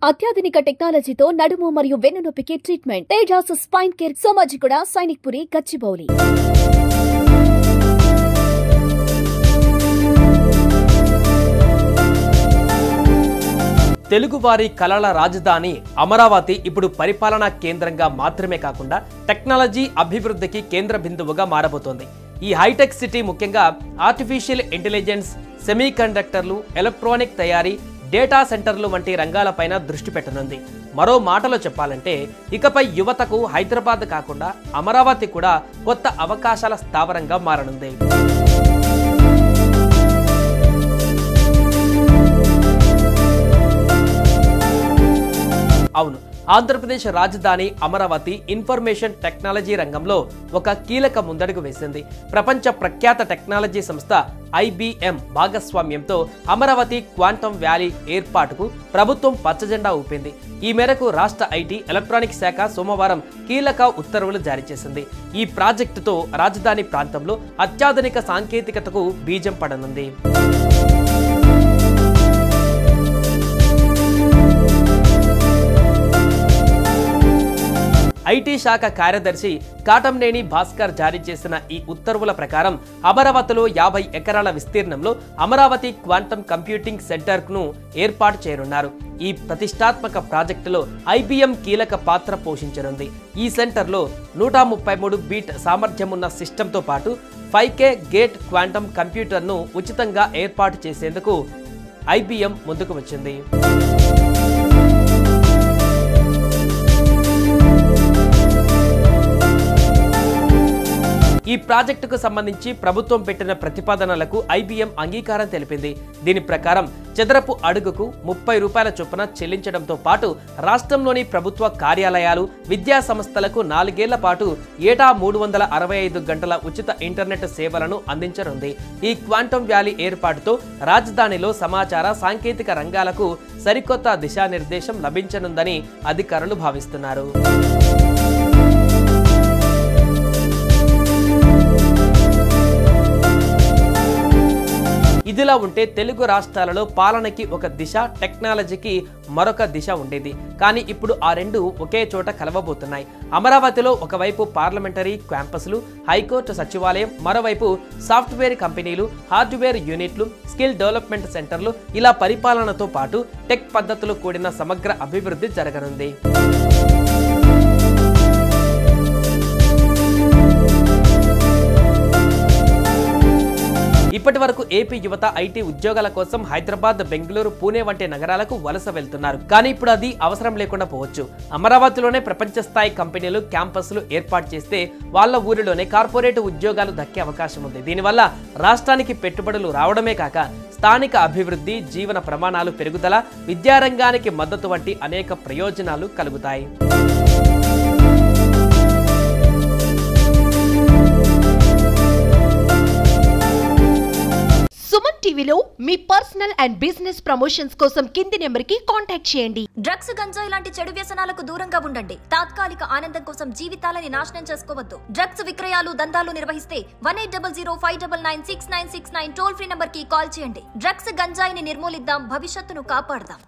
అత్యాధునిక టెక్నాలజీతో నడుము మరియు వెన్నునొప్పికి treatment. Tejas spine care, Somajiguda, Sainikpuri, Gachibowli. తెలుగువారి కళల రాజధాని అమరావతి ఇప్పుడు పరిపాలనా కేంద్రంగా మాత్రమే కాకుండా టెక్నాలజీ అభివృద్ధికి కేంద్ర బిందువుగా మారబోతోంది. ఈ హైటెక్ సిటీ ముఖ్యంగా ఆర్టిఫిషియల్ ఇంటెలిజెన్స్, సెమీకండక్టర్లు, ఎలక్ట్రానిక్ తయారీ, డేటా సెంటర్లు వంటి రంగాలపైన దృష్టి పెట్టనుంది. మరో మాటలో చెప్పాలంటే ఇకపై యువతకు హైదరాబాద్ కాకుండా అమరావతి కూడా కొత్త అవకాశాల స్థావరంగా మారనుంది. అవును, ఆంధ్రప్రదేశ్ రాజధాని అమరావతి ఇన్ఫర్మేషన్ టెక్నాలజీ రంగంలో ఒక కీలక ముందడుగు వేసింది. ప్రపంచ ప్రఖ్యాత టెక్నాలజీ సంస్థ IBM భాగస్వామ్యంతో అమరావతి క్వాంటమ్ వ్యాలీ ఏర్పాటుకు ప్రభుత్వం పచ్చజెండా ఊపింది. ఈ మేరకు రాష్ట్ర IT, ఎలక్ట్రానిక్ శాఖ సోమవారం కీలక ఉత్తర్వులు జారీ చేసింది. ఈ ప్రాజెక్టుతో రాజధాని ప్రాంతంలో అత్యాధునిక సాంకేతికతకు బీజం పడనుంది. IT శాఖ కార్యదర్శి కాటంనేని భాస్కర్ జారీ చేసిన ఈ ఉత్తర్వుల ప్రకారం అమరావతిలో 50 ఎకరాల విస్తీర్ణంలో అమరావతి క్వాంటమ్ కంప్యూటింగ్ సెంటర్ను ఏర్పాటు చేయనున్నారు. ఈ ప్రతిష్టాత్మక ప్రాజెక్టులో IBM కీలక పాత్ర పోషించనుంది. ఈ సెంటర్లో 133 బీట్ సామర్థ్యమున్న సిస్టంతో పాటు 5K గేట్ క్వాంటమ్ కంప్యూటర్ను ఉచితంగా ఏర్పాటు చేసేందుకు IBM ముందుకు వచ్చింది. ఈ ప్రాజెక్టుకు సంబంధించి ప్రభుత్వం పెట్టిన ప్రతిపాదనలకు IBM అంగీకారం తెలిపింది. దీని ప్రకారం చదరపు అడుగుకు ₹30 చొప్పున చెల్లించడంతో పాటు రాష్ట్రంలోని ప్రభుత్వ కార్యాలయాలు, విద్యా సంస్థలకు 4 ఏళ్ల పాటు ఏటా 365 గంటల ఉచిత ఇంటర్నెట్ సేవలను అందించనుంది. ఈ క్వాంటమ్ వ్యాలీ ఏర్పాటుతో రాజధానిలో సమాచార, సాంకేతిక రంగాలకు సరికొత్త దిశానిర్దేశం లభించనుందని అధికారులు భావిస్తున్నారు. ఇదిలా ఉంటే తెలుగు రాష్ట్రాలలో పాలనకి ఒక దిశ, టెక్నాలజీకి మరొక దిశ ఉండేది. కానీ ఇప్పుడు ఆ రెండు ఒకే చోట కలవబోతున్నాయి. అమరావతిలో ఒకవైపు పార్లమెంటరీ క్యాంపస్లు, హైకోర్టు సచివాలయం, మరోవైపు సాఫ్ట్వేర్ కంపెనీలు, హార్డ్వేర్ యూనిట్లు, స్కిల్ డెవలప్మెంట్ సెంటర్లు, ఇలా పరిపాలనతో పాటు టెక్ పద్ధతులు కూడిన సమగ్ర అభివృద్ధి జరగనుంది. ఇప్పటి వరకు ఏపీ యువత IT ఉద్యోగాల కోసం హైదరాబాద్, బెంగళూరు, పూణే వంటి నగరాలకు వలస వెళ్తున్నారు. కానీ ఇప్పుడు అది అవసరం లేకుండా పోవచ్చు. అమరావతిలోనే ప్రపంచ స్థాయి కంపెనీలు, క్యాంపస్లు ఏర్పాటు చేస్తే వాళ్ళ ఊరిలోనే కార్పొరేట్ ఉద్యోగాలు దక్కే అవకాశం ఉంది. దీనివల్ల రాష్ట్రానికి పెట్టుబడులు రావడమే కాక స్థానిక అభివృద్ధి, జీవన ప్రమాణాలు పెరుగుదల, విద్యారంగానికి మద్దతు వంటి అనేక ప్రయోజనాలు కలుగుతాయి. సుమన్ టీవీలో మీ పర్సనల్ అండ్ బిజినెస్ ప్రమోషన్స్ కోసం కింది నెంబర్కి కాంటాక్ట్ చేయండి. డ్రగ్స్, గంజాయి లాంటి చెడు వ్యసనాలకు దూరంగా ఉండండి. తాత్కాలిక ఆనందం కోసం జీవితాలని నాశనం చేసుకోవద్దు. డ్రగ్స్ విక్రయాలు, దందాలు నిర్వహిస్తే 180059996969 టోల్ ఫ్రీ నంబర్ కి కాల్ చేయండి. డ్రగ్స్, గంజాయిని నిర్మూలిద్దాం, భవిష్యత్తును కాపాడదాం.